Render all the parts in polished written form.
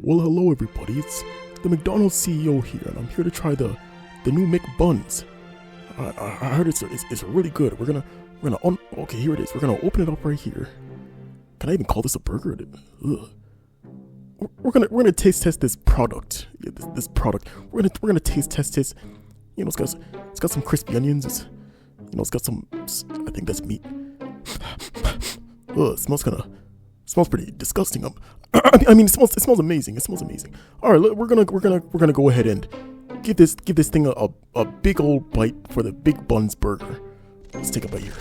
Well, hello everybody, it's the McDonald's CEO here, and I'm here to try the new McBuns. I heard it's really good. We're gonna okay, here it is. We're gonna open it up right here. Can I even call this a burger? Ugh. We're gonna taste test this product. Yeah, this product. We're gonna taste test this. You know, it's got some crispy onions. It's got some. I think that's meat. Ugh, it smells pretty disgusting. I mean, it smells amazing. It smells amazing. All right, we're gonna go ahead and give this thing a big old bite for the Big Buns burger. Let's take a bite here.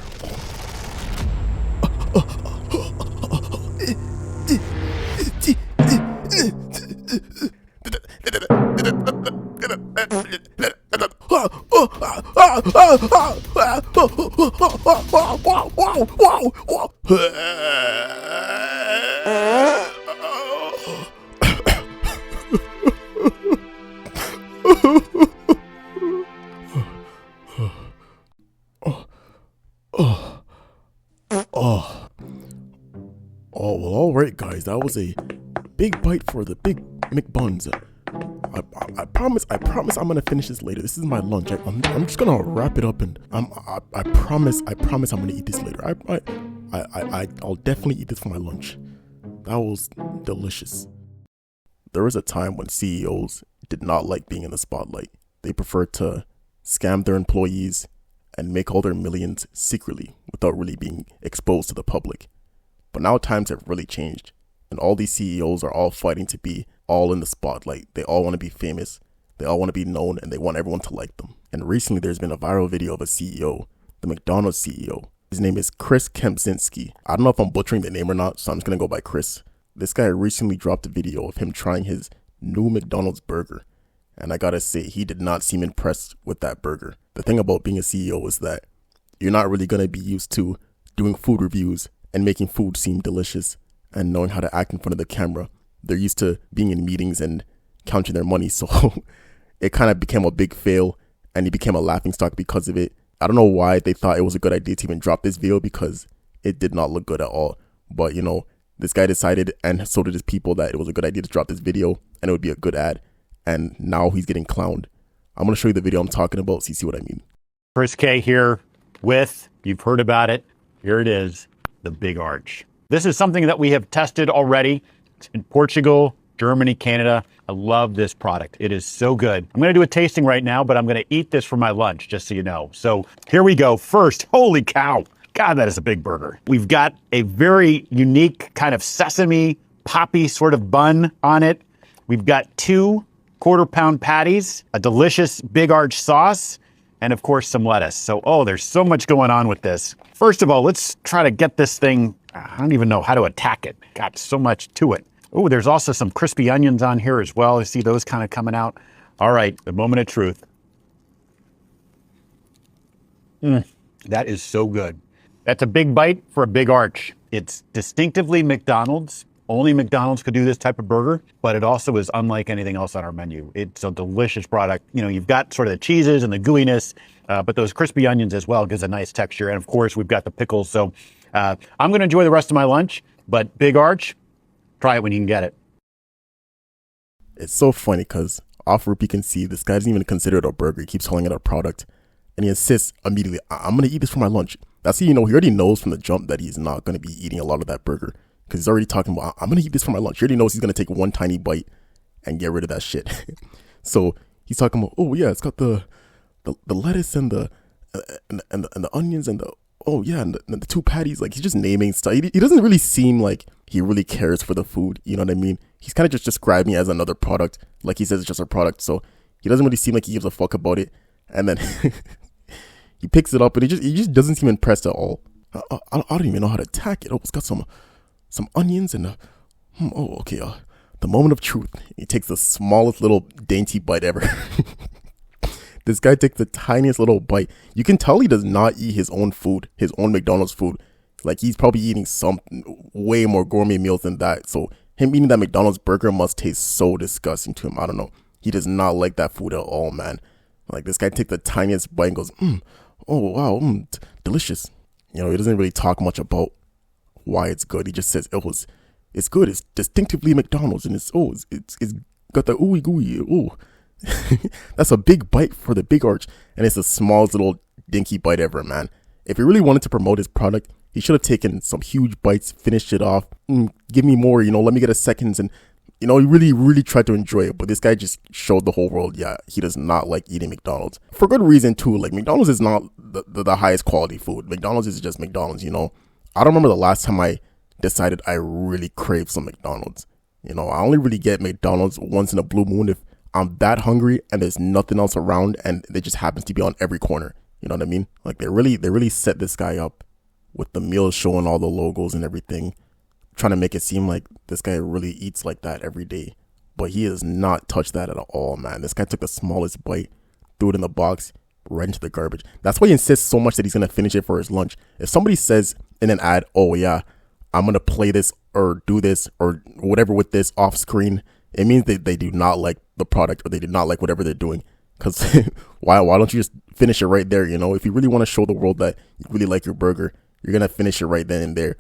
Oh, well, alright guys, that was a big bite for the Big McBuns. I promise I'm gonna finish this later. This is my lunch. I'm just gonna wrap it up, and I promise I'm gonna eat this later. I'll definitely eat this for my lunch. That was delicious. There was a time when CEOs did not like being in the spotlight. They preferred to scam their employees and make all their millions secretly without really being exposed to the public. But now times have really changed, and all these CEOs are all fighting to be all in the spotlight. They all want to be famous, they all want to be known, and they want everyone to like them. And recently there's been a viral video of a CEO, the McDonald's CEO. His name is Chris Kempczynski. I don't know if I'm butchering the name or not, so I'm just gonna go by Chris. This guy recently dropped a video of him trying his new McDonald's burger, and I gotta say, he did not seem impressed with that burger. The thing about being a CEO is that you're not really gonna be used to doing food reviews and making food seem delicious and knowing how to act in front of the camera. They're used to being in meetings and counting their money, so it kind of became a big fail, and he became a laughingstock because of it. I don't know why they thought it was a good idea to even drop this video, because it did not look good at all. But this guy decided, and so did his people, that it was a good idea to drop this video and it would be a good ad, and now he's getting clowned. I'm going to show you the video I'm talking about so you see what I mean. Chris K here with, you've heard about it, here it is, the Big Arch. This is something that we have tested already. It's in Portugal, Germany, Canada. I love this product. It is so good. I'm going to do a tasting right now, but I'm going to eat this for my lunch, just so you know. So here we go. First, holy cow. God, that is a big burger. We've got a very unique kind of sesame poppy sort of bun on it. We've got 2 quarter-pound patties, a delicious Big Arch sauce, and of course some lettuce. So, there's so much going on with this. First of all, let's try to get this thing, I don't even know how to attack it. Got so much to it. Oh, there's also some crispy onions on here as well. I see those kind of coming out. All right, the moment of truth. That is so good. That's a big bite for a Big Arch. It's distinctively McDonald's. Only McDonald's could do this type of burger, but it also is unlike anything else on our menu. It's a delicious product. You've got sort of the cheeses and the gooiness, but those crispy onions as well gives a nice texture. And of course, we've got the pickles. So I'm going to enjoy the rest of my lunch, but Big Arch, try it when you can get it. It's so funny because off rip you can see this guy doesn't even consider it a burger. He keeps calling it a product, and he insists immediately, I'm going to eat this for my lunch. That's how he already knows from the jump that he's not going to be eating a lot of that burger, because he's already talking about, I'm going to eat this for my lunch. He already knows he's going to take one tiny bite and get rid of that shit. So he's talking about, oh yeah, it's got the lettuce and the onions and and the 2 patties. Like, he's just naming stuff. He doesn't really seem like he really cares for the food. You know what I mean? He's kind of just describing it as another product. Like he says it's just a product. So he doesn't really seem like he gives a fuck about it. And then he picks it up, and he just doesn't seem impressed at all. I don't even know how to attack it. Oh, it's got some onions and the moment of truth. He takes the smallest little dainty bite ever. This guy takes the tiniest little bite. You can tell he does not eat his own food, his own McDonald's food. Like, he's probably eating some way more gourmet meals than that. So him eating that McDonald's burger must taste so disgusting to him. I don't know. He does not like that food at all, man. Like, this guy takes the tiniest bite and goes, oh wow, delicious. He doesn't really talk much about why it's good. He just says it It's good. It's distinctively McDonald's, and it's got the ooey gooey. Ooh, that's a big bite for the big arch, and it's the smallest little dinky bite ever, man. If he really wanted to promote his product, he should have taken some huge bites, finished it off. Give me more, let me get a seconds, and he really tried to enjoy it. But this guy just showed the whole world, yeah, he does not like eating McDonald's for good reason too. Like, McDonald's is not the highest quality food. McDonald's is just McDonald's. I don't remember the last time I decided I really crave some McDonald's. I only really get McDonald's once in a blue moon if I'm that hungry and there's nothing else around and it just happens to be on every corner. You know what I mean? Like, they really set this guy up with the meals showing all the logos and everything, trying to make it seem like this guy really eats like that every day. But he has not touched that at all, man. This guy took the smallest bite, threw it in the box, right into the garbage. That's why he insists so much that he's going to finish it for his lunch. If somebody says in an ad, oh yeah, I'm going to play this or do this or whatever with this off screen, it means that they do not like the product or they do not like whatever they're doing. Because why don't you just finish it right there? If you really want to show the world that you really like your burger, you're going to finish it right then and there.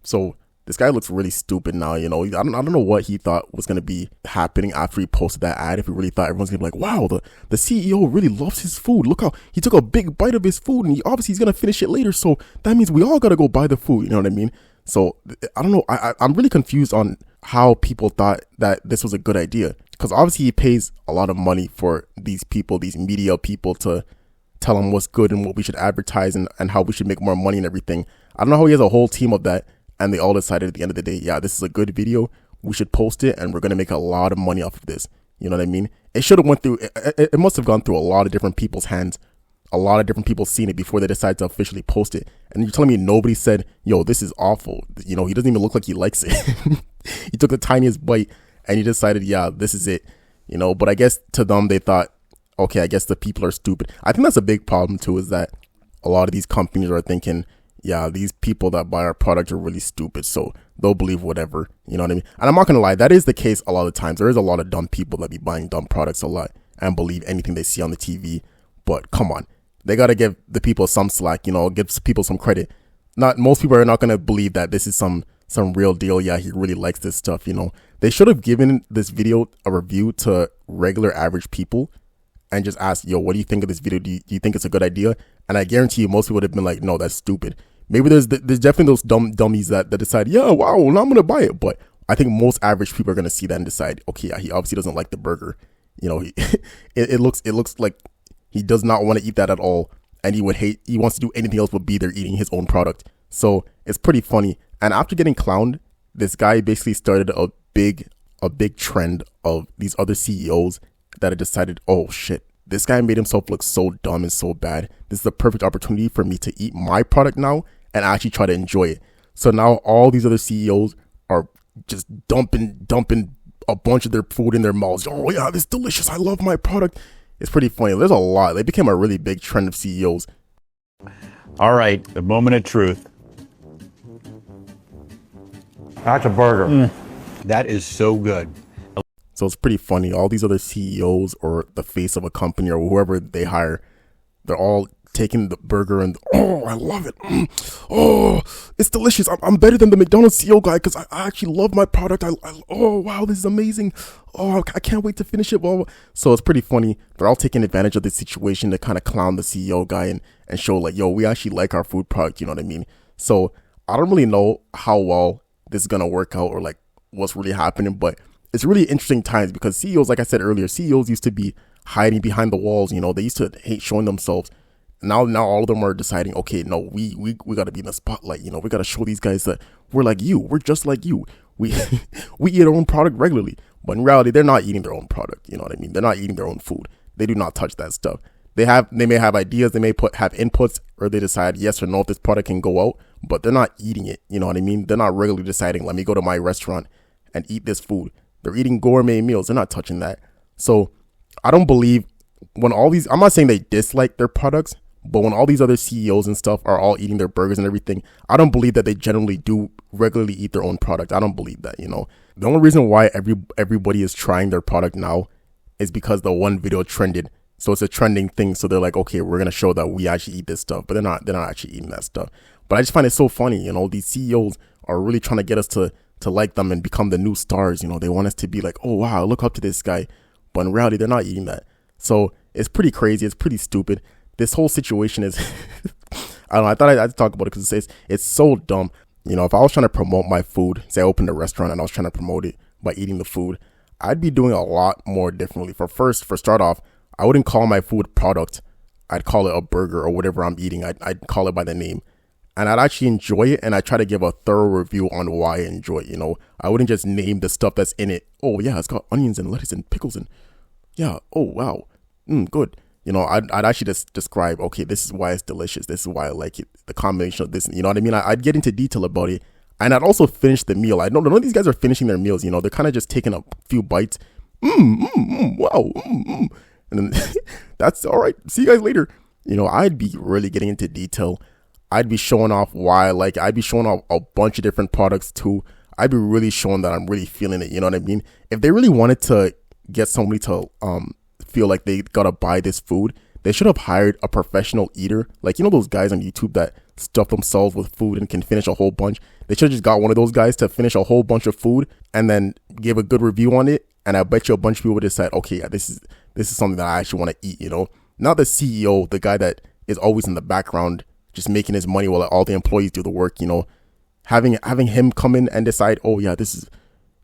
So this guy looks really stupid now. I don't know what he thought was going to be happening after he posted that ad. If he really thought everyone's going to be like, wow, the CEO really loves his food. Look how he took a big bite of his food and he's going to finish it later. So that means we all got to go buy the food. You know what I mean? So I don't know. I'm really confused on how people thought that this was a good idea. Because obviously he pays a lot of money for these people, these media people, to tell him what's good and what we should advertise and how we should make more money and everything. I don't know how he has a whole team of that. And they all decided at the end of the day, yeah, this is a good video. We should post it and we're going to make a lot of money off of this. You know what I mean? It should have went through, it must have gone through a lot of different people's hands. A lot of different people seen it before they decide to officially post it. And you're telling me nobody said, yo, this is awful. He doesn't even look like he likes it. He took the tiniest bite and he decided, yeah, this is it. But I guess to them, they thought, okay, I guess the people are stupid. I think that's a big problem too, is that a lot of these companies are thinking, yeah, these people that buy our product are really stupid, so they'll believe whatever. You know what I mean? And I'm not going to lie, that is the case a lot of times. There is a lot of dumb people that be buying dumb products a lot and believe anything they see on the TV. But come on, they got to give the people some slack, give people some credit. Most people are not going to believe that this is some real deal. Yeah, he really likes this stuff, They should have given this video a review to regular average people and just asked, yo, what do you think of this video? Do you think it's a good idea? And I guarantee you most people would have been like, no, that's stupid. Maybe there's definitely those dummies that decide, yeah, wow, well, I'm going to buy it. But I think most average people are going to see that and decide, okay, yeah, he obviously doesn't like the burger. It looks like he does not want to eat that at all. And he wants to do anything else but be there eating his own product. So it's pretty funny. And after getting clowned, this guy basically started a big trend of these other CEOs that had decided, oh shit, this guy made himself look so dumb and so bad. This is the perfect opportunity for me to eat my product now and actually try to enjoy it. So now all these other CEOs are just dumping a bunch of their food in their mouths. Oh yeah, this is delicious. I love my product. It's pretty funny. There's a lot. They became a really big trend of CEOs. All right, the moment of truth. That's a burger. That is so good. So it's pretty funny. All these other CEOs or the face of a company or whoever they hire, they're all taking the burger and, oh, I love it. Oh, it's delicious. I'm better than the McDonald's CEO guy because I actually love my product. Oh, wow, this is amazing. Oh, I can't wait to finish it. Well, so it's pretty funny. They're all taking advantage of the situation to kind of clown the CEO guy and show like, yo, we actually like our food product. You know what I mean? So I don't really know how well this is going to work out or like what's really happening, but it's really interesting times because CEOs, like I said earlier, CEOs used to be hiding behind the walls. They used to hate showing themselves. Now all of them are deciding, okay, no, we got to be in the spotlight. We got to show these guys that we're like you. We're just like you. We we eat our own product regularly. But in reality, they're not eating their own product. You know what I mean? They're not eating their own food. They do not touch that stuff. They may have ideas. They may have inputs, or they decide yes or no if this product can go out. But they're not eating it. You know what I mean? They're not regularly deciding, let me go to my restaurant and eat this food. They're eating gourmet meals. They're not touching that. So I don't believe when all these, I'm not saying they dislike their products, but when all these other CEOs and stuff are all eating their burgers and everything, I don't believe that they generally do regularly eat their own product. I don't believe that, The only reason why everybody is trying their product now is because the one video trended. So it's a trending thing. So they're like, okay, we're going to show that we actually eat this stuff, but they're not actually eating that stuff. But I just find it so funny, these CEOs are really trying to get us to to like them and become the new stars. You know, they want us to be like, oh wow, look up to this guy. But in reality, they're not eating that. So it's pretty crazy. It's pretty stupid. This whole situation is, I don't know. I thought I'd talk about it because it's so dumb. You know, if I was trying to promote my food, say I opened a restaurant and I was trying to promote it by eating the food, I'd be doing a lot more differently. For start off, I wouldn't call my food product. I'd call it a burger or whatever I'm eating. I'd call it by the name. And I'd actually enjoy it, and I try to give a thorough review on why I enjoy it. You know, I wouldn't just name the stuff that's in it. Oh yeah, it's got onions and lettuce and pickles and yeah. Oh wow, good. You know, I'd actually just describe. Okay, this is why it's delicious. This is why I like it. The combination of this. You know what I mean? I'd get into detail about it, and I'd also finish the meal. I know none of these guys are finishing their meals. You know, they're kind of just taking a few bites. Wow. And then that's all right. See you guys later. You know, I'd be really getting into detail. I'd be showing off why I like it. I'd be showing off a bunch of different products too. I'd be really showing that I'm really feeling it. You know what I mean? If they really wanted to get somebody to feel like they gotta buy this food, they should have hired a professional eater. Like, you know those guys on YouTube that stuff themselves with food and can finish a whole bunch? They should have just got one of those guys to finish a whole bunch of food and then give a good review on it. And I bet you a bunch of people would decide, okay, yeah, this is something that I actually want to eat, you know? Not the CEO, the guy that is always in the background just making his money while all the employees do the work, you know? Having him come in and decide, oh yeah, this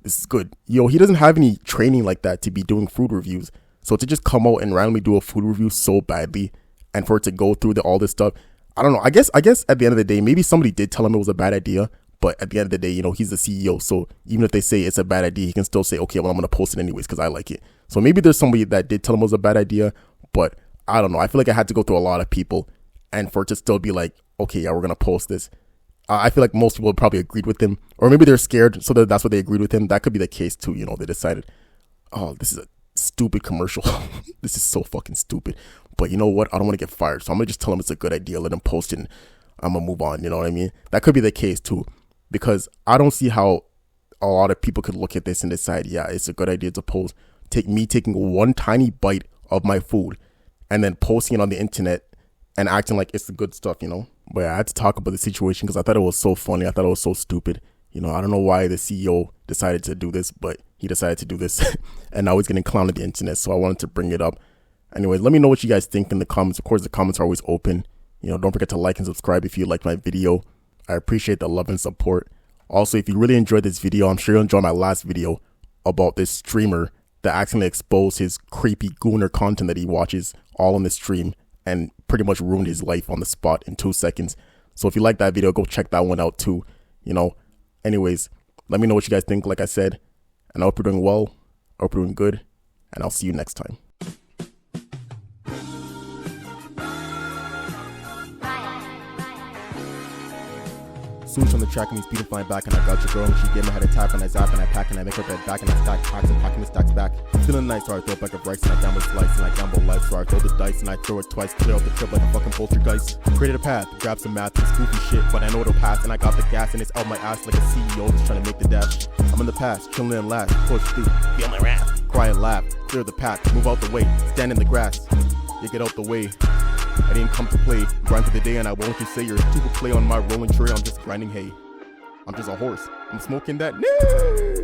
is good. Yo, he doesn't have any training like that to be doing food reviews. So to just come out and randomly do a food review so badly and for it to go through all this stuff, I don't know. I guess at the end of the day, maybe somebody did tell him it was a bad idea, but at the end of the day, you know, he's the CEO. So even if they say it's a bad idea, he can still say, okay, well, I'm going to post it anyways because I like it. So maybe there's somebody that did tell him it was a bad idea, but I don't know. I feel like I had to go through a lot of people and for it to still be like, okay, yeah, we're going to post this. I feel like most people probably agreed with him, or maybe they're scared. So that's what they agreed with him. That could be the case too. You know, they decided, oh, this is a stupid commercial. This is so fucking stupid. But you know what? I don't want to get fired. So I'm going to just tell him it's a good idea. Let him post it and I'm going to move on. You know what I mean? That could be the case too, because I don't see how a lot of people could look at this and decide, yeah, it's a good idea to post. Taking one tiny bite of my food and then posting it on the internet and acting like it's the good stuff, you know? But yeah, I had to talk about the situation because I thought it was so funny. I thought it was so stupid. You know, I don't know why the CEO decided to do this, but he decided to do this. And now he's getting clowned on the internet. So I wanted to bring it up. Anyways, let me know what you guys think in the comments. Of course, the comments are always open. You know, don't forget to like and subscribe if you like my video. I appreciate the love and support. Also, if you really enjoyed this video, I'm sure you'll enjoy my last video about this streamer that accidentally exposed his creepy gooner content that he watches all on the stream and pretty much ruined his life on the spot in 2 seconds. So if you like that video, go check that one out too. You know, anyways, let me know what you guys think, like I said. And I hope you're doing well. I hope you're doing good. And I'll see you next time. Swoosh on the track and me speeding flying back, and I got your girl and she gave me head attack and I zap and I pack and I make her bed back and I stack packs and packing the stacks back. Feeling nice, so I throw it back of rice and I gamble slice and I gamble life, so I throw the dice and I throw it twice, clear out the trip like a fucking poltergeist. Created a path, grab some math and spooky shit, but I know it'll pass and I got the gas and it's out my ass like a CEO just trying to make the dash. I'm in the past, chilling and last, push through, feel my wrath, cry and laugh, clear the path, move out the way, stand in the grass, you get out the way. I didn't come to play, grind for the day and I won't just say you're stupid play on my rolling tray, I'm just grinding hay. I'm just a horse. I'm smoking that.